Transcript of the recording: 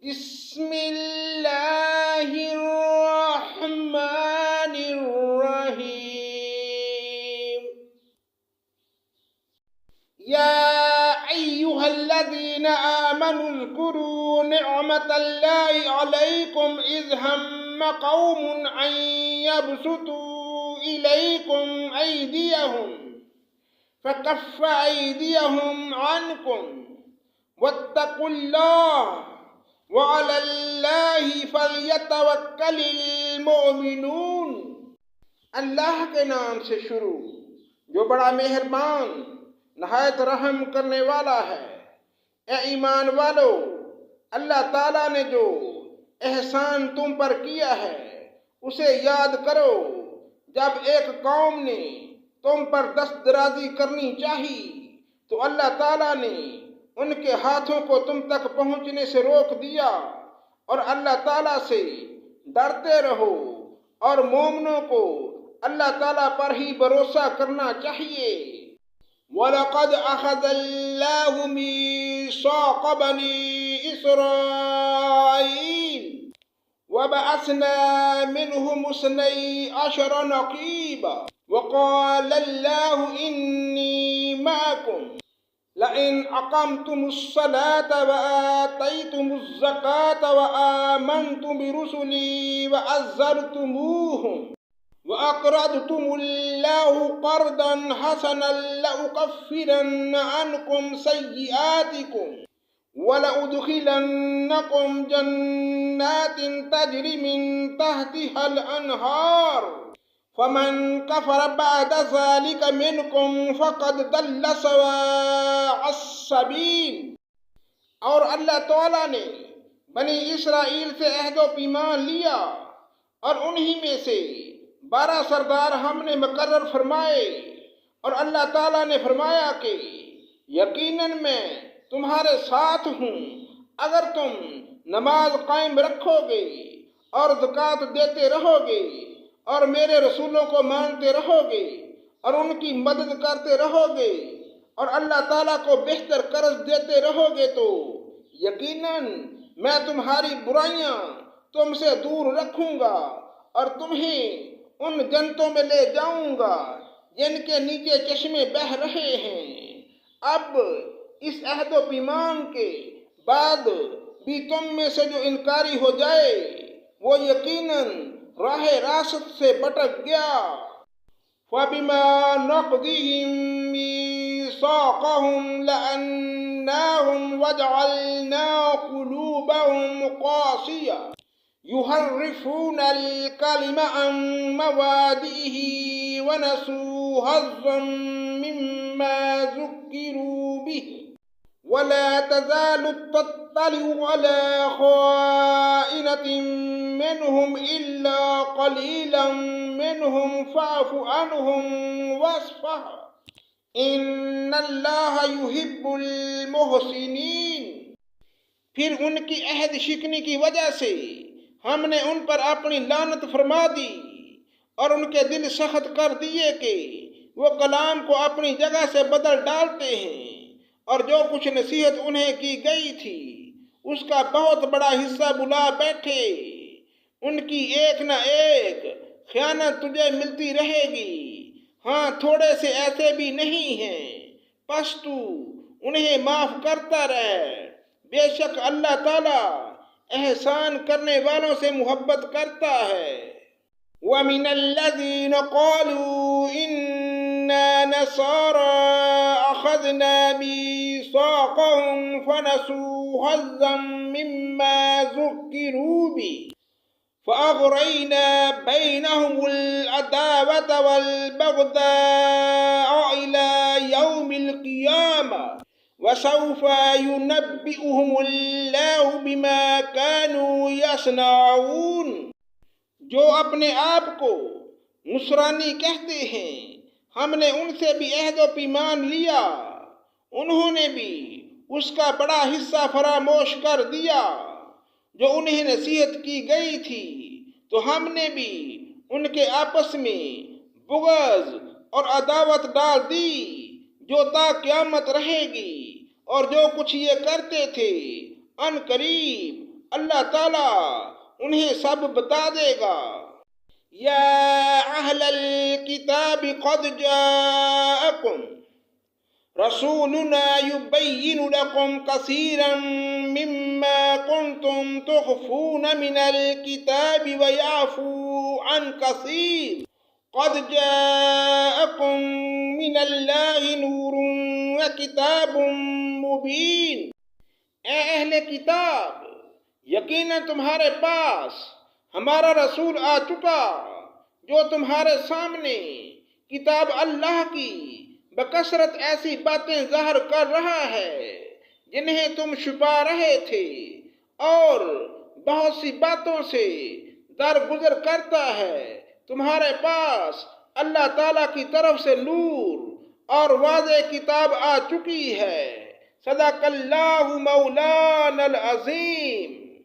بسم اللہ الرحمن الرحیم یا ایہا الذین آمنوا اذکروا نعمت اللہ علیکم اذ ہم قوم ان یبسطوا الیکم ایدیہم فکف ایدیہم عنکم واتقوا اللہ وعلی اللہ فلیتوکل المؤمنون۔ اللہ کے نام سے شروع جو بڑا مہربان نہایت رحم کرنے والا ہے۔ اے ایمان والو، اللہ تعالیٰ نے جو احسان تم پر کیا ہے اسے یاد کرو جب ایک قوم نے تم پر دست درازی کرنی چاہی تو اللہ تعالیٰ نے ان کے ہاتھوں کو تم تک پہنچنے سے روک دیا، اور اللہ تعالیٰ سے ڈرتے رہو اور مومنوں کو اللہ تعالیٰ پر ہی بھروسہ کرنا چاہیے۔ وَلَقَدْ أَخَذَ اللَّهُ مِيثَاقَ بَنِي إِسْرَائِيلَ وَبَعَثْنَا مِنْهُمُ اثْنَيْ عَشَرَ نَقِيبًا وَقَالَ اللَّهُ إِنِّي مَعَكُمْ لَئِنْ أَقَمْتُمُ الصَّلَاةَ وَآتَيْتُمُ الزَّكَاةَ وَآمَنْتُمْ بِرُسُلِي وَعَزَّرْتُمُوهُمْ وَأَقْرَضْتُمُ اللَّهَ قَرْضًا حَسَنًا لَأُكَفِّرَنَّ عَنْكُمْ سَيِّئَاتِكُمْ وَلَأُدْخِلَنَّكُمْ جَنَّاتٍ تَجْرِي مِنْ تَحْتِهَا الْأَنْهَارُ فَمَنْ كَفَرَ بَعْدَ ذَلِكَ مِنْكُمْ فَقَدْ ضَلَّ سَوَاءَ السَّبِيلِ۔ اور اللہ تعالیٰ نے بنی اسرائیل سے عہد و پیمان لیا، اور انہی میں سے 12 سردار ہم نے مقرر فرمائے، اور اللہ تعالیٰ نے فرمایا کہ یقیناً میں تمہارے ساتھ ہوں اگر تم نماز قائم رکھو گے اور زکوٰۃ دیتے رہو گے اور میرے رسولوں کو مانتے رہو گے اور ان کی مدد کرتے رہو گے اور اللہ تعالیٰ کو بہتر قرض دیتے رہو گے تو یقیناً میں تمہاری برائیاں تم سے دور رکھوں گا اور تمہیں ان جنتوں میں لے جاؤں گا جن کے نیچے چشمے بہہ رہے ہیں۔ اب اس عہد و پیمان کے بعد بھی تم میں سے جو انکاری ہو جائے وہ یقیناً راہ راست سے بھٹک گیا۔ فَبِمَا نَقْضِهِم مِّيثَاقَهُمْ لَعَنَّاهُمْ وَجَعَلْنَا قُلُوبَهُمْ قَاسِيَةً يُحَرِّفُونَ الْكَلِمَ عَن مَّوَاضِعِهِ وَنَسُوا حَظًّا مِّمَّا ذُكِّرُوا بِهِ وَلَا تَزَالُ تَطَّلِعُ عَلَىٰ خَائِنَةٍ مِّنْهُمْ إِلَّا قَلِيلًا مِّنْهُمْ فَاعْفُ عَنْهُمْ وَاصْفَحْ إِنَّ اللَّهَ يُحِبُّ الْمُحْسِنِينَ۔ پھر ان کی عہد شکنی کی وجہ سے ہم نے ان پر اپنی لعنت فرما دی اور ان کے دل سخت کر دیے کہ وہ کلام کو اپنی جگہ سے بدل ڈالتے ہیں، اور جو کچھ نصیحت انہیں کی گئی تھی اس کا بہت بڑا حصہ بلا بیٹھے۔ ان کی ایک نہ ایک خیانت تجھے ملتی رہے گی، ہاں تھوڑے سے ایسے بھی نہیں ہیں، پس تو انہیں معاف کرتا رہ، بے شک اللہ تعالیٰ احسان کرنے والوں سے محبت کرتا ہے۔ وَمِنَ الَّذِينَ قَالُوا إِنَّا نَصَارَىٰ أَخَذْنَا مِيثَاقَهُمْ فَنَسُوا حَظًّا مِّمَّا ذُكِّرُوا بِهِ فَأَغْرَيْنَا بَيْنَهُمُ الْعَدَاوَةَ وَالْبَغْضَاءَ إِلَىٰ يَوْمِ الْقِيَامَةِ وَسَوْفَ يُنَبِّئُهُمُ اللَّهُ بِمَا كَانُوا يَصْنَعُونَ۔ جو اپنے آپ کو نصرانی کہتے ہیں ہم نے ان سے بھی عہد و پیمان لیا، انہوں نے بھی اس کا بڑا حصہ فراموش کر دیا جو انہیں نصیحت کی گئی تھی، تو ہم نے بھی ان کے آپس میں بغض اور عداوت ڈال دی جو تا قیامت رہے گی، اور جو کچھ یہ کرتے تھے ان قریب اللہ تعالیٰ انہیں سب بتا دے گا۔ یا اہل الکتاب قد جاءکم رسولنا يبين لكم كثيرا مما كنتم تخفون من الكتاب ويعفو عن كثير قد جاءكم من الله نور وكتاب مبين۔ اے اہل کتاب، یقیناً تمہارے پاس ہمارا رسول آ چکا جو تمہارے سامنے کتاب اللہ کی بکثرت ایسی باتیں ظاہر کر رہا ہے جنہیں تم چھپا رہے تھے، اور بہت سی باتوں سے درگزر کرتا ہے۔ تمہارے پاس اللہ تعالیٰ کی طرف سے نور اور واضح کتاب آ چکی ہے۔ صدق اللہ مولانا العظیم۔